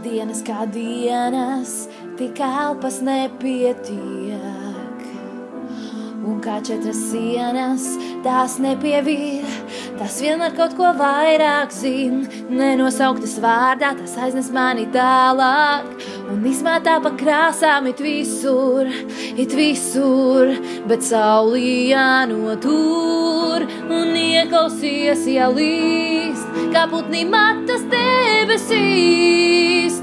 Dienas kā dienas, tik elpas nepietiek. Un kā 4 sienas, tās nepievīr, tās vienmēr kaut ko vairāk zin. Nenosauktas vārdā, tas aiznes mani tālāk un izmētā pa krāsām it visur, bet saulī jānotur un ieklausies, ja līst, kā putni matas debesīs.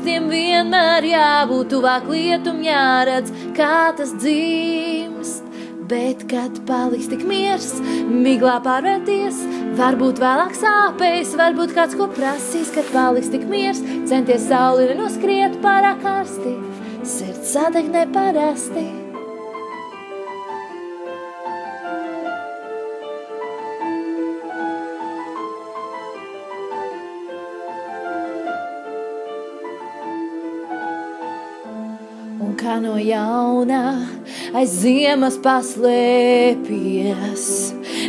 Tiem vienmēr jābūt tuvāk lietum, jāredz, kā tas dzimst. Bet, kad paliks tik miers, miglā pārvērties, varbūt vēlāk sāpēs, varbūt kāds ko prasīs. Kad paliks tik miers, centies sauli nenoskriet pārāk karsti, sirds sadeg neparasti. Un kā no jauna aiz ziemas paslēpies,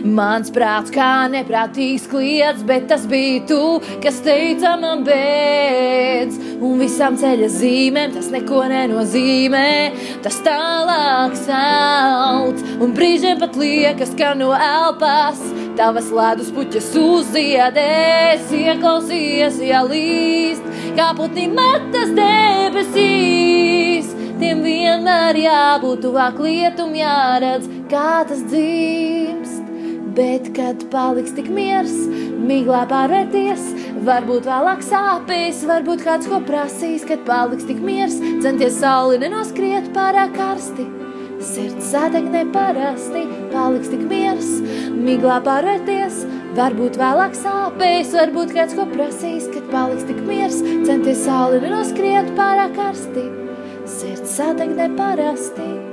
mans prāts kā neprātīgs kliedz, bet tas bija tu, kas teica man beidz. Un visām ceļa zīmēm tas neko nenozīmē, tas tālāk sauc. Un brīžiem pat liekas, ka no elpas tavas ledus puķas uzziedēs, ieklausies, ja līst, kā putni matas debesīs. Tiem vienmēr jābūt tuvāk lietum, jāredz, kā tas dzimst. Bet, kad paliks tik miers, miglā pārvērties, varbūt vēlāk sāpēs, varbūt kāds ko prasīs. Kad paliks tik miers, centies sauli nenoskriet pārāk karsti, sirds sadeg neparasti. Paliks tik miers, miglā pārvērties, varbūt vēlāk sāpēs, varbūt kāds ko prasīs. Kad paliks tik miers, centies sauli nenoskriet pārāk karsti, sirds sadeg neparasti.